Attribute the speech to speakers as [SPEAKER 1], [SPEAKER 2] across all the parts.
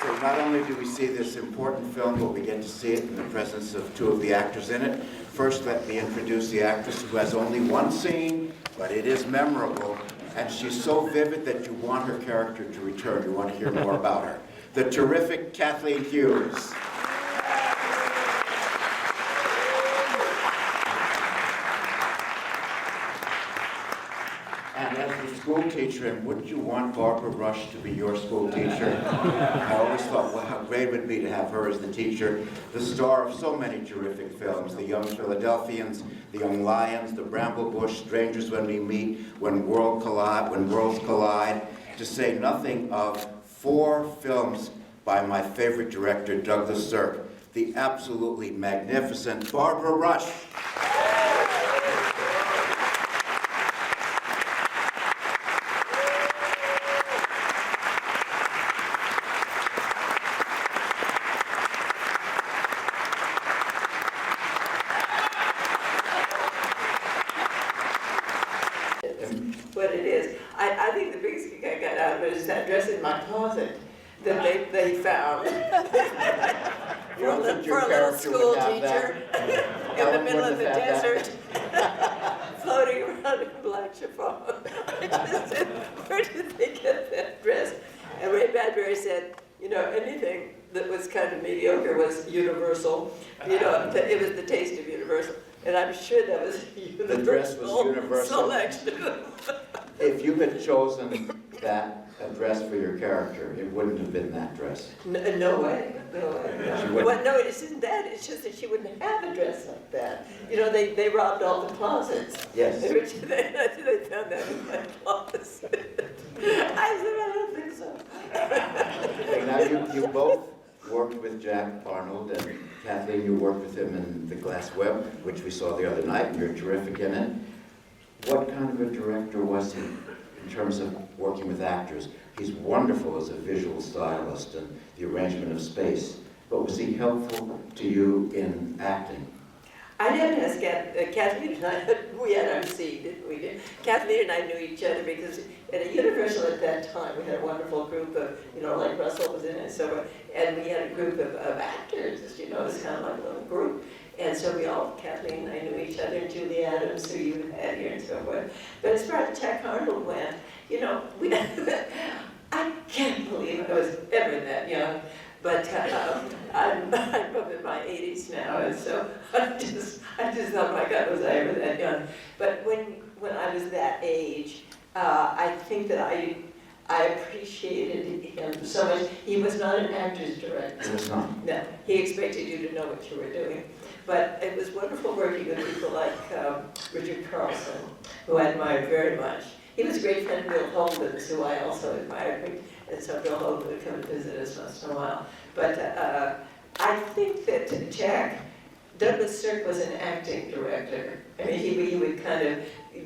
[SPEAKER 1] So not only do we see this important film, but we get to see it in the presence of two of the actors in it. First, let me introduce the actress who has only one scene, but it is memorable, and she's so vivid that you want her character to return. You want to hear more about her. The terrific Kathleen Hughes. And as the school teacher, and wouldn't you want Barbara Rush to be your school teacher? I always thought, well, how great it would be to have her as the teacher, the star of so many terrific films, The Young Philadelphians, The Young Lions, The Bramble Bush, Strangers When We Meet, When Worlds Collide, to say nothing of 4 films by my favorite director, Douglas Sirk, the absolutely magnificent Barbara Rush.
[SPEAKER 2] What it is. I think the biggest kick I got out of it is that dress in my closet that they found
[SPEAKER 1] You don't think your
[SPEAKER 2] for a little
[SPEAKER 1] character
[SPEAKER 2] school
[SPEAKER 1] would have
[SPEAKER 2] teacher
[SPEAKER 1] that?
[SPEAKER 2] in the
[SPEAKER 1] Ellen
[SPEAKER 2] middle of the
[SPEAKER 1] wouldn't have had
[SPEAKER 2] desert, floating around in black chiffon. I just said, where did they get that dress? And Ray Bradbury said, you know, anything that was kind of mediocre was Universal. You know, it was the taste of Universal. And I'm sure that was Universal.
[SPEAKER 1] The dress was Universal.
[SPEAKER 2] Selection.
[SPEAKER 1] If you had chosen that dress for your character, it wouldn't have been that dress.
[SPEAKER 2] No way, no way.
[SPEAKER 1] She
[SPEAKER 2] No.
[SPEAKER 1] wouldn't.
[SPEAKER 2] Well, no, it isn't that. It's just that she wouldn't have a dress like that. You know, they robbed all the closets.
[SPEAKER 1] Yes.
[SPEAKER 2] Which they found that in my closet. I said, I don't think so.
[SPEAKER 1] Okay, now you both worked with Jack Arnold, and Kathleen, you worked with him in The Glass Web, which we saw the other night, and you're terrific in it. What kind of a director was he in terms of working with actors? He's wonderful as a visual stylist and the arrangement of space, but was he helpful to you in acting?
[SPEAKER 2] I didn't ask Kathleen and I, we had our scene, didn't we? Kathleen and I knew each other because at Universal at that time, we had a wonderful group of, you know, like Russell was in it, so, and we had a group of actors, you know, it was kind of like a little group. And so we all, Kathleen and I knew each other, and Julie Adams, who you had here, and so forth. But as far as Jack Arnold went, you know, I can't believe I was ever that young. But I'm up in my 80s now, and so I just thought, my God, was I ever that young? But when I was that age, I think that I appreciated him so much. He was not an actor's director.
[SPEAKER 1] He was not.
[SPEAKER 2] No, he expected you to know what you were doing. But it was wonderful working with people like Richard Carlson, who I admired very much. He was a great friend of Bill Holden's, who I also admired, and so Bill Holden would come and visit us once in a while. But I think that Douglas Sirk was an acting director. I mean, he would kind of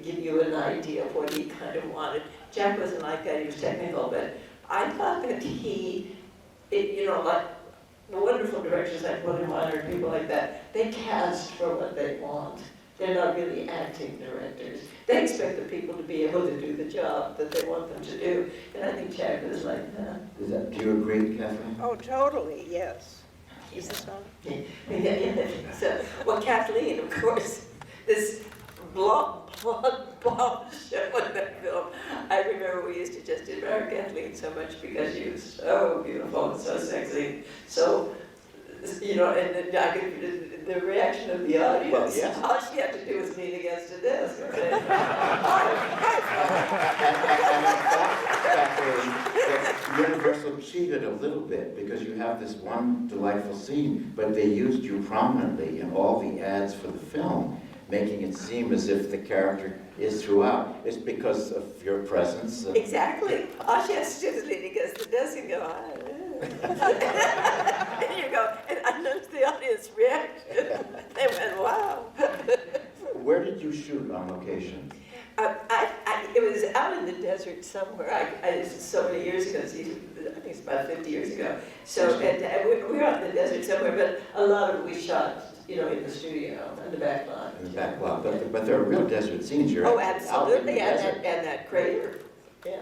[SPEAKER 2] give you an idea of what he kind of wanted. Jack wasn't like that, he was technical, but I thought that you know, like the wonderful directors like William Wyler and people like that, they cast for what they want. They're not really acting directors. They expect the people to be able to do the job that they want them to do. And I think Jack was like that.
[SPEAKER 1] Do you agree, Kathleen?
[SPEAKER 3] Oh, totally, yes. Is this on?
[SPEAKER 2] Yeah. So, well, Kathleen, of course, this blonde show in that film. I remember we used to just admire Kathleen so much because she was so beautiful and so sexy. So, you know, and the reaction of the audience,
[SPEAKER 1] well, yes.
[SPEAKER 2] All she had to do was lean against a desk and say,
[SPEAKER 1] And in fact, Universal cheated a little bit because you have this one delightful scene, but they used you prominently in all the ads for the film, making it seem as if the character is throughout. It's because of your presence.
[SPEAKER 2] exactly. All she has to do is lean against the desk and go, and you go, and I noticed the audience reaction. They went, wow.
[SPEAKER 1] Where did you shoot on location?
[SPEAKER 2] It was out in the desert somewhere. So many years ago, I think it's about 50 years ago. So we were out in the desert somewhere, but a lot of it we shot, you know, in the studio, in the back lot.
[SPEAKER 1] In the back lot, but there are real desert scenes. You're
[SPEAKER 2] Oh,
[SPEAKER 1] out in the
[SPEAKER 2] absolutely,
[SPEAKER 1] desert.
[SPEAKER 2] and that crater. Yeah.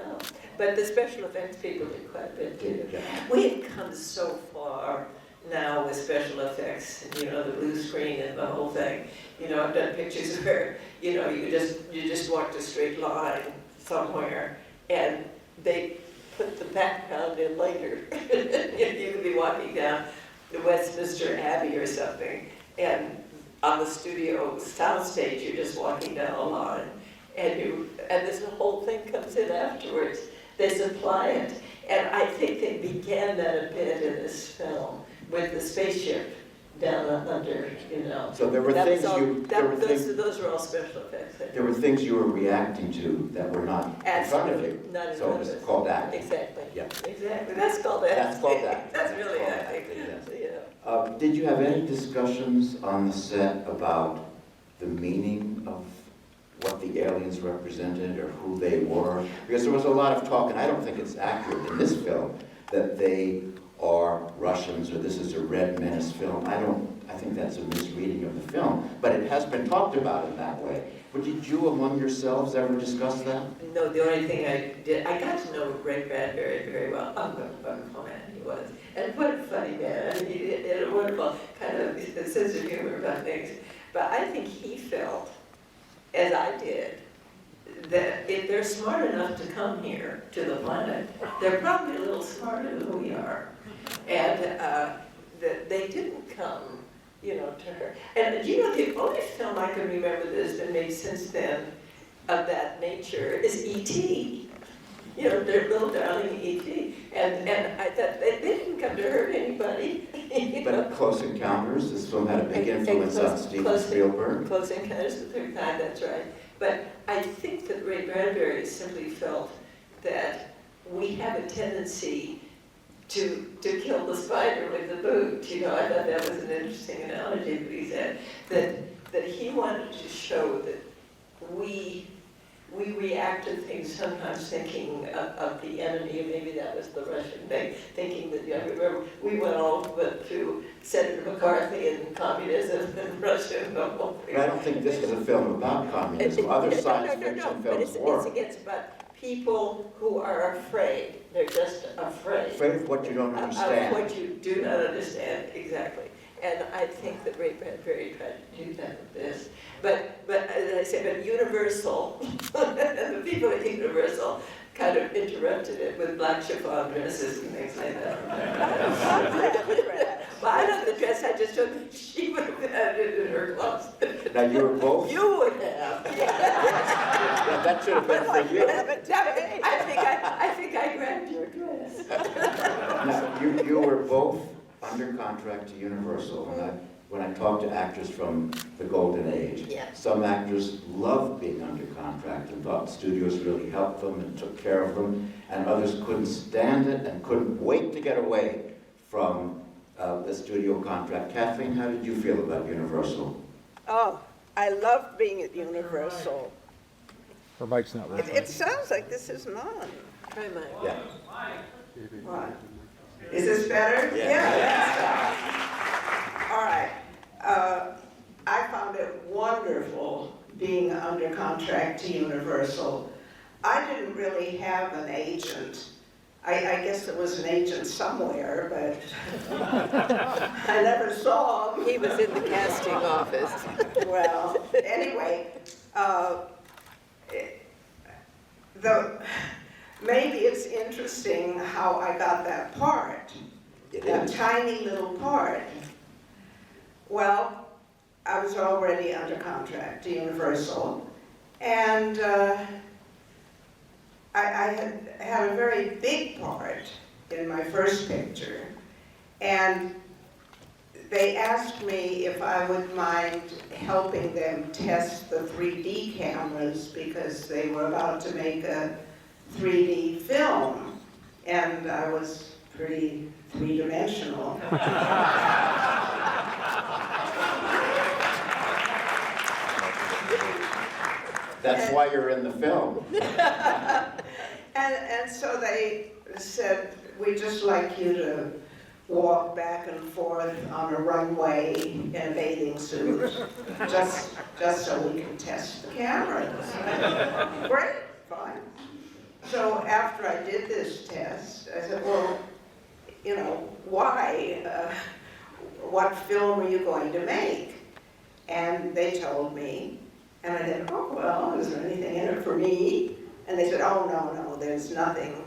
[SPEAKER 2] But the special effects people did quite a bit too.
[SPEAKER 1] Yeah.
[SPEAKER 2] We had come is so far now with special effects, you know, the blue screen and the whole thing. You know, I've done pictures where, you know, you just walked a straight line somewhere, and they put the background in later. You could be walking down the Westminster Abbey or something, and on the studio soundstage, you're just walking down a line, and this whole thing comes in afterwards. They supply it, and I think they began that a bit in this film with the spaceship down under, you know.
[SPEAKER 1] So there were
[SPEAKER 2] That was
[SPEAKER 1] things
[SPEAKER 2] all-
[SPEAKER 1] you,
[SPEAKER 2] that-
[SPEAKER 1] there were things,
[SPEAKER 2] those were all special effects.
[SPEAKER 1] there were things you were reacting to that were not in front of you.
[SPEAKER 2] Not in
[SPEAKER 1] So it
[SPEAKER 2] front
[SPEAKER 1] was
[SPEAKER 2] of us.
[SPEAKER 1] called acting.
[SPEAKER 2] Exactly.
[SPEAKER 1] Yeah.
[SPEAKER 2] Exactly. That's called acting.
[SPEAKER 1] That's called acting.
[SPEAKER 2] That's really
[SPEAKER 1] Called
[SPEAKER 2] acting.
[SPEAKER 1] acting,
[SPEAKER 2] Yeah.
[SPEAKER 1] Did you have any discussions on the set about the meaning of what the aliens represented or who they were? Because there was a lot of talk, and I don't think it's accurate in this film, that they are Russians or this is a Red Menace film. I think that's a misreading of the film, but it has been talked about in that way. But did you among yourselves ever discuss that?
[SPEAKER 2] No, the only thing I did, I got to know Ray Bradbury very well. I'm a wonderful man he was. And what a funny man. I mean, he had a wonderful kind of sense of humor about things. But I think he felt, as I did, that if they're smart enough to come here to the planet, they're probably a little smarter than we are. And that they didn't come, you know, to her. And you know, the only film I can remember that has been made since then of that nature is E.T. You know, their little darling E.T. And I thought they didn't come to hurt anybody. You know?
[SPEAKER 1] But Close Encounters, this film had a big influence on Steven Spielberg.
[SPEAKER 2] Close Encounters of the Third Kind, that's right. But I think that Ray Bradbury simply felt that we have a tendency to kill the spider with the boot. You know, I thought that was an interesting analogy that he said, that he wanted to show that we react to things sometimes thinking of the enemy, and maybe that was the Russian thing, thinking that, you know, remember, we went all but to Senator McCarthy and communism and Russia and the whole thing.
[SPEAKER 1] But I don't think this is a film about communism. Other science fiction
[SPEAKER 2] but
[SPEAKER 1] films were.
[SPEAKER 2] it's about people who are afraid. They're just afraid.
[SPEAKER 1] Afraid of what you don't understand.
[SPEAKER 2] Of what you do not understand, exactly. And I think that Ray Bradbury tried to do that with this. But as I said, but Universal, and the people at Universal kind of interrupted it with black chiffon dresses and things like that. Well, I don't have the dress, I just took, she would have had it in her closet.
[SPEAKER 1] Now you were both.
[SPEAKER 2] You would have.
[SPEAKER 1] Yeah, that should have been for you.
[SPEAKER 2] I think I grabbed your dress.
[SPEAKER 1] Now, you were both under contract to Universal, and when I talked to actors from the Golden Age,
[SPEAKER 2] Yeah.
[SPEAKER 1] some actors loved being under contract and thought studios really helped them and took care of them, and others couldn't stand it and couldn't wait to get away from the studio contract. Kathleen, how did you feel about Universal?
[SPEAKER 3] Oh, I love being at Universal.
[SPEAKER 4] Her mic's not working.
[SPEAKER 3] It sounds like this is mine.
[SPEAKER 2] Try mine.
[SPEAKER 1] Yeah.
[SPEAKER 3] What? Is this better? Yeah. All right. I found it wonderful being under contract to Universal. I didn't really have an agent. I guess there was an agent somewhere, but I never saw him.
[SPEAKER 2] He was in the casting office.
[SPEAKER 3] Well, anyway, maybe it's interesting how I got that part,
[SPEAKER 1] It
[SPEAKER 3] that
[SPEAKER 1] is.
[SPEAKER 3] tiny little part. Well, I was already under contract to Universal, and I had a very big part in my first picture, and they asked me if I would mind helping them test the 3D cameras because they were about to make a 3D film, and I was pretty three-dimensional.
[SPEAKER 1] That's why you're in the film.
[SPEAKER 3] And so they said, we'd just like you to walk back and forth on a runway in a bathing suit, just so we can test the cameras. Great, fine. So after I did this test, I said, well, you know, why? What film are you going to make? And they told me, and I said, oh, well, is there anything in it for me? And they said, oh, no, there's nothing,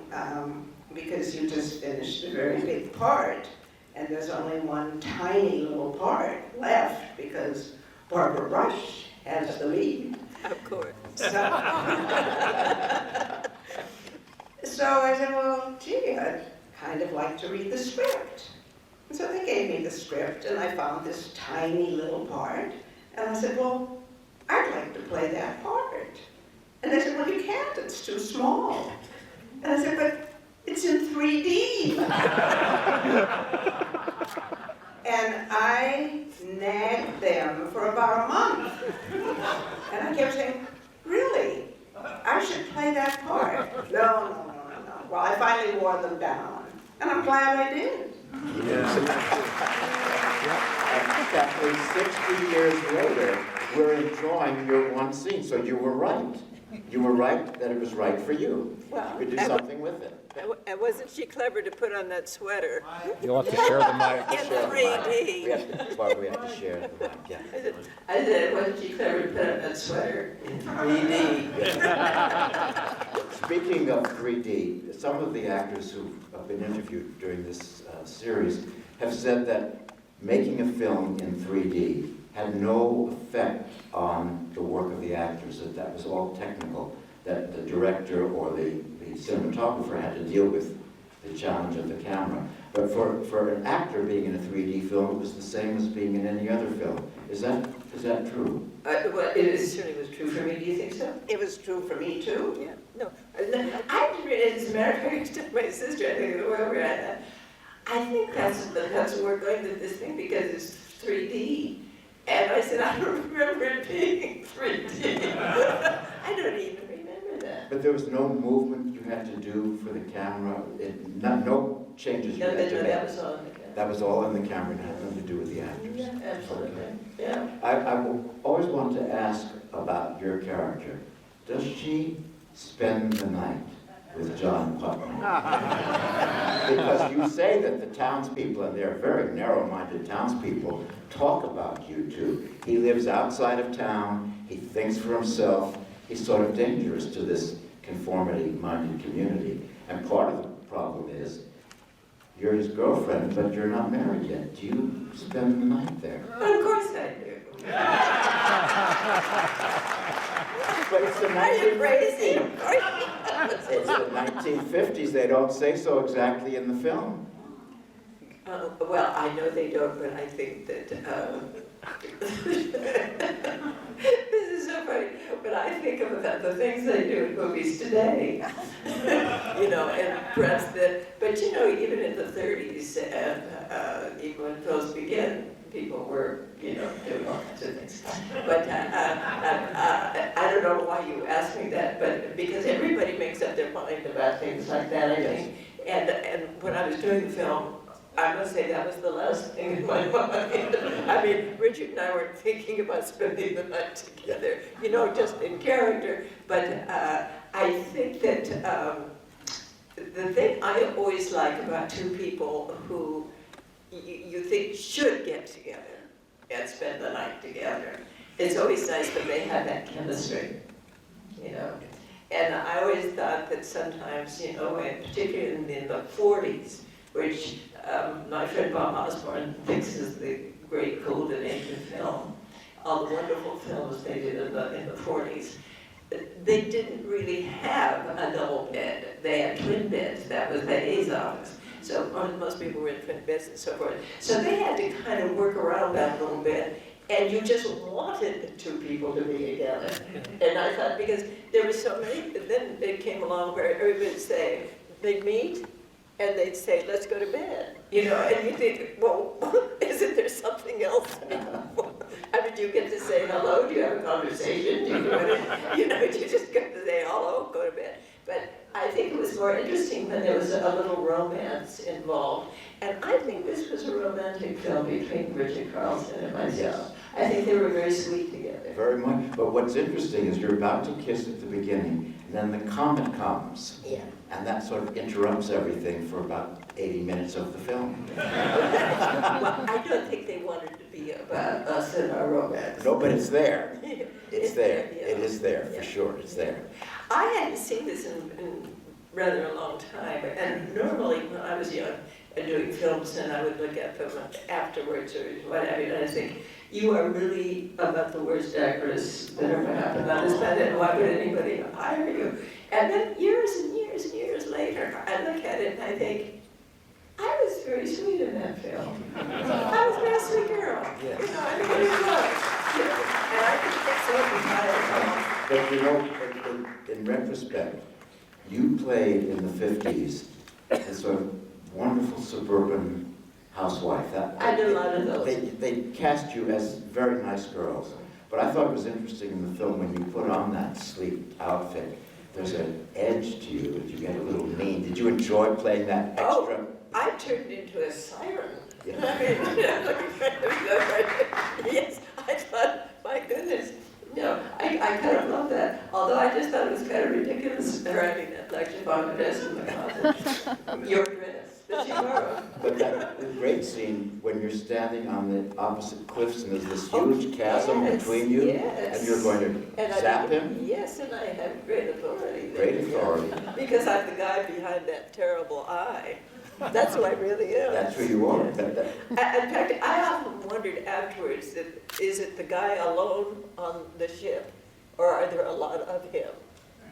[SPEAKER 3] because you just finished a very big part, and there's only one tiny little part left, because Barbara Rush has the lead.
[SPEAKER 2] Of course.
[SPEAKER 3] So I said, well, gee, I'd kind of like to read the script. And so they gave me the script, and I found this tiny little part, and I said, well, I'd like to play that part. And they said, well, you can't, it's too small. And I said, but it's in 3D. And I nagged them for about a month. And I kept saying, really? I should play that part? No. Well, I finally wore them down. And I'm glad I did.
[SPEAKER 1] Kathleen, 60 years later, we're enjoying your one scene, so you were right. You were right that it was right for you.
[SPEAKER 2] Well,
[SPEAKER 1] You could do something with it.
[SPEAKER 2] And wasn't she clever to put on that sweater?
[SPEAKER 4] You'll have to share the mic.
[SPEAKER 2] In 3D.
[SPEAKER 1] We have to share the mic, yeah.
[SPEAKER 2] I said, wasn't she clever to put on that sweater in 3D?
[SPEAKER 1] Speaking of 3D, some of the actors who have been interviewed during this series have said that making a film in 3D had no effect on the work of the actors, that was all technical, that the director or the cinematographer had to deal with the challenge of the camera. But for an actor being in a 3D film, it was the same as being in any other film. Is that true?
[SPEAKER 2] Well, it certainly was true for me. Do you think so?
[SPEAKER 3] It was true for me, too.
[SPEAKER 2] Yeah. No. I didn't really, as a matter of fact, I told my sister, I think, where we're at, I think that's we're going to this thing because it's 3D. And I said, I don't remember it being 3D. I don't even remember that.
[SPEAKER 1] But there was no movement you had to do for the camera, no changes you had to make.
[SPEAKER 2] That was all in the camera.
[SPEAKER 1] That was all in the camera, it had nothing to do with the actors.
[SPEAKER 2] Yeah, absolutely. Yeah.
[SPEAKER 1] I will always want to ask about your character. Does she spend the night with John Putnam? Because you say that the townspeople, and they're very narrow-minded townspeople, talk about you two. He lives outside of town, he thinks for himself, he's sort of dangerous to this conformity-minded community. And part of the problem is, you're his girlfriend, but you're not married yet. Do you spend the night there?
[SPEAKER 2] Of course I do.
[SPEAKER 1] But it's the
[SPEAKER 2] Are you crazy?
[SPEAKER 1] It's the 1950s. They don't say so exactly in the film.
[SPEAKER 2] Well, I know they don't, but I think that this is so funny. But I think about the things they do in movies today, you know, and perhaps that. But you know, even in the 30s, and even when films began, people were, you know, doing all kinds of things. But I don't know why you asked me that, but because everybody makes up their mind about things like that, I think. And when I was doing the film, I must say that was the last thing in my mind. I mean, Richard and I weren't thinking about spending the night together, you know, just in character. But I think that the thing I always like about two people who you think should get together and spend the night together, it's always nice that they have that chemistry, you know. And I always thought that sometimes, you know, and particularly in the 40s, which my friend Bob Osborne thinks is the great golden age of film, all the wonderful films they did in the 40s, they didn't really have a double bed. They had twin beds. That was the A's office. So most people were in twin beds and so forth. So they had to kind of work around that a little bit. And you just wanted two people to be together. And I thought, because there were so many, then it came along where everybody would say, they'd meet, and they'd say, let's go to bed. You know, and you think, well, isn't there something else? I mean, do you get to say hello? Do you have a conversation? Do you do it? You know, do you just get to say hello, go to bed? But I think it was more interesting when there was a little romance involved. And I think this was a romantic film between Richard Carlson and myself. I think they were very sweet together.
[SPEAKER 1] Very much. But what's interesting is you're about to kiss at the beginning, And then the comet comes.
[SPEAKER 2] Yeah.
[SPEAKER 1] And that sort of interrupts everything for about 80 minutes of the film.
[SPEAKER 2] Well, I don't think they wanted to be about us and our romance.
[SPEAKER 1] No, but it's there. It's there.
[SPEAKER 2] Yeah.
[SPEAKER 1] It is there, for
[SPEAKER 2] Yeah.
[SPEAKER 1] sure. It's there.
[SPEAKER 2] I hadn't seen this in rather a long time, and normally when I was young and doing films, and I would look at them afterwards or what have you, and I think, you are really about the worst actress that ever happened on this planet, why would anybody hire you? And then years and years and years later, I look at it and I think, I was very sweet in that film. I was a very sweet girl.
[SPEAKER 1] Yes.
[SPEAKER 2] You know, I really was. You know, and I think it's so
[SPEAKER 1] But you know, in retrospect, you played in the 50s this sort of wonderful suburban housewife.
[SPEAKER 2] I did a lot of those.
[SPEAKER 1] They cast you as very nice girls. But I thought it was interesting in the film when you put on that sleek outfit, there's an edge to you, and you get a little mean. Did you enjoy playing that extra?
[SPEAKER 2] Oh, I turned into a siren.
[SPEAKER 1] Yeah.
[SPEAKER 2] I mean, yes, I thought, my goodness. No, I kind of love that. Although I just thought it was kind of ridiculous having that like Javon dress in the closet. Your dress that you borrowed.
[SPEAKER 1] But that great scene when you're standing on the opposite cliffs and there's this huge chasm
[SPEAKER 2] yes,
[SPEAKER 1] between you,
[SPEAKER 2] yes.
[SPEAKER 1] and you're going to
[SPEAKER 2] And
[SPEAKER 1] zap him?
[SPEAKER 2] Yes, and I have great authority.
[SPEAKER 1] Great authority.
[SPEAKER 2] Because I'm the guy behind that terrible eye. That's who I really am.
[SPEAKER 1] That's who you are.
[SPEAKER 2] In fact, I often wondered afterwards, is it the guy alone on the ship, or are there a lot of him?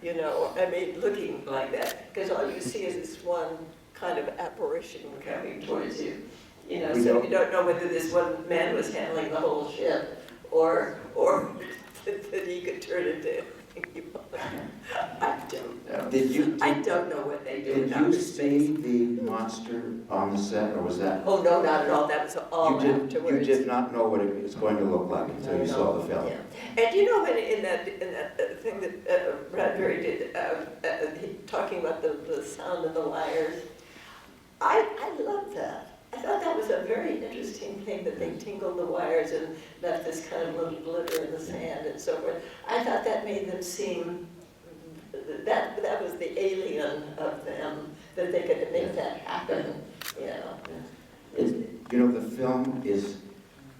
[SPEAKER 2] You know, I mean, looking like that, because all you see is this one kind of apparition coming towards you. You know, so you don't know whether this one man was handling the whole ship, or that he could turn into. I don't know. I don't know what they do.
[SPEAKER 1] Did you see the monster on the set, or was that?
[SPEAKER 2] Oh, no, not at all. That was all afterwards.
[SPEAKER 1] You did not know what it was going to look like until you saw the film.
[SPEAKER 2] Yeah. And you know, when in that thing that Bradbury did, talking about the sound of the wires, I loved that. I thought that was a very interesting thing that they tingled the wires and left this kind of little glitter in the sand and so forth. I thought that made them seem, that was the alien of them, that they could make that happen, you know.
[SPEAKER 1] You know, the film is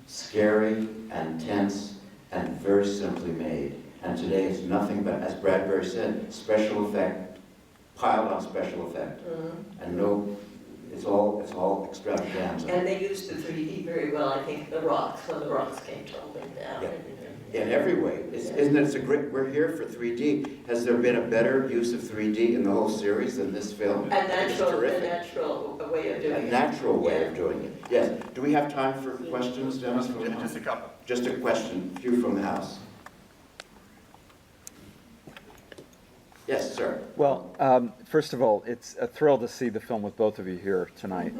[SPEAKER 1] scary and tense and very simply made. And today it's nothing but, as Bradbury said, special effect, piled on special effect.
[SPEAKER 2] Mm-hmm.
[SPEAKER 1] And no, it's all extravaganza.
[SPEAKER 2] And they used the 3D very well, I think, when the rocks came tumbling down.
[SPEAKER 1] Yeah. In every way. Isn't it? We're here for 3D. Has there been a better use of 3D in the whole series than this film?
[SPEAKER 2] A natural way of doing it.
[SPEAKER 1] A natural way of doing it. Yes. Do we have time for questions, Dennis?
[SPEAKER 5] Just a couple.
[SPEAKER 1] Just a question. A few from the house. Yes, sir.
[SPEAKER 4] Well, first of all, it's a thrill to see the film with both of you here tonight.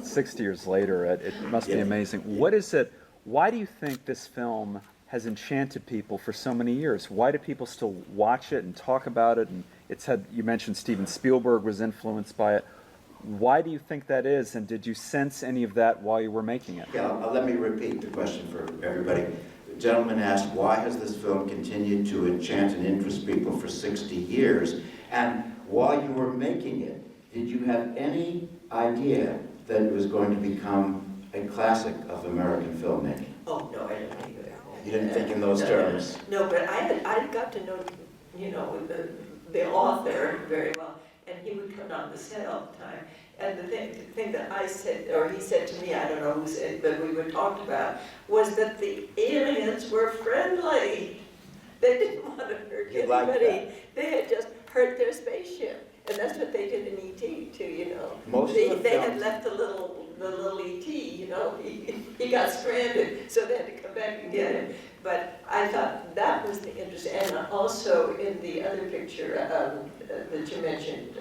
[SPEAKER 4] 60 years later, it must be amazing. What is it? Why do you think this film has enchanted people for so many years? Why do people still watch it and talk about it? And it's had, you mentioned Steven Spielberg was influenced by it. Why do you think that is? And did you sense any of that while you were making it?
[SPEAKER 1] Yeah, let me repeat the question for everybody. The gentleman asked, why has this film continued to enchant and interest people for 60 years? And while you were making it, did you have any idea that it was going to become a classic of American filmmaking?
[SPEAKER 2] Oh, no, I didn't think of that.
[SPEAKER 1] You didn't think in those terms?
[SPEAKER 2] No, but I got to know, you know, the author very well, and he would come on the set all the time. And the thing that I said, or he said to me, I don't know who said, but we were talked about, was that the aliens were friendly. They didn't want to hurt anybody. They had just hurt their spaceship. And that's what they did in E.T. too, you know. They had left the little E.T., you know, he got stranded, so they had to come back and get him. But I thought that was the interest, and also in the other picture that you mentioned,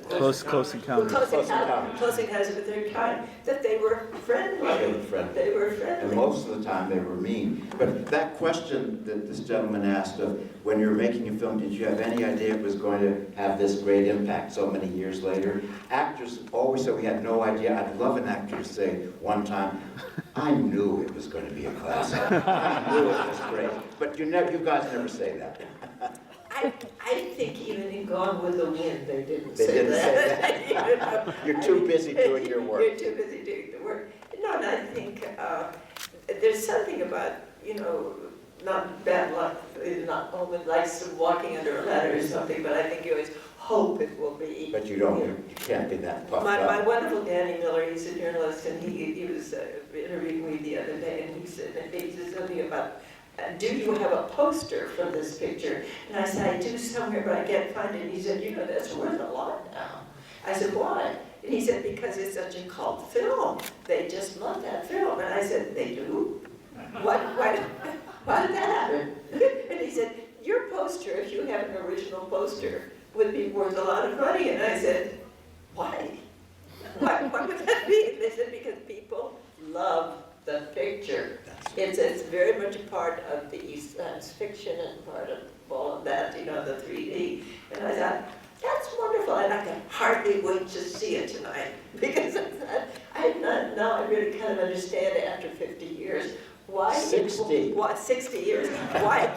[SPEAKER 4] Close encounters.
[SPEAKER 2] Close encounters of the third kind, that they were friendly. They were friendly.
[SPEAKER 1] And most of the time they were mean. But that question that this gentleman asked of, when you were making a film, did you have any idea it was going to have this great impact so many years later? Actors always say we had no idea. I'd love an actor to say one time, I knew it was going to be a classic. I knew it was great. But you guys never say that.
[SPEAKER 2] I I think even in Gone with the Wind, they didn't
[SPEAKER 1] They
[SPEAKER 2] say
[SPEAKER 1] didn't
[SPEAKER 2] that.
[SPEAKER 1] say that.
[SPEAKER 2] You know?
[SPEAKER 1] You're too busy doing your work.
[SPEAKER 2] You're too busy doing the work. No, and I think there's something about, not bad luck, not only like walking under a ladder or something, but I think you always hope it will be.
[SPEAKER 1] But you don't, you can't be that puffed
[SPEAKER 2] My
[SPEAKER 1] up.
[SPEAKER 2] wonderful Danny Miller, he's a journalist, and he was interviewing me the other day, and he said something about, do you have a poster from this picture? And I said, I do somewhere, but I can't find it. And he said, that's worth a lot now. I said, why? And he said, because it's such a cult film. They just love that film. And I said, they do? Why did that happen? And he said, your poster, if you have an original poster, would be worth a lot of money. And I said, why? What would that be? They said, because people love the picture. It's very much a part of the science fiction and part of all of that, the 3D. And I thought, that's wonderful, and I can hardly wait to see it tonight, because now I really kind of understand after 50 years why
[SPEAKER 1] 60.
[SPEAKER 2] Why 60 years? Why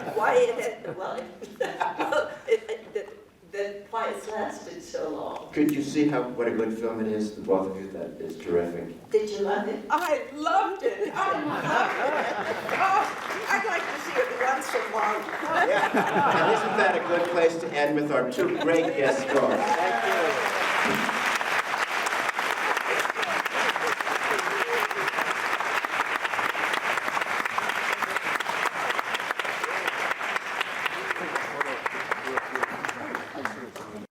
[SPEAKER 2] why it's lasted so long.
[SPEAKER 1] Could you see what a good film it is, the both of you? That is terrific.
[SPEAKER 2] Did you love it?
[SPEAKER 3] I loved it. I loved it. Oh, I'd like to see it once a month.
[SPEAKER 1] Yeah. And isn't that a good place to end with our two great guest stars? Thank you.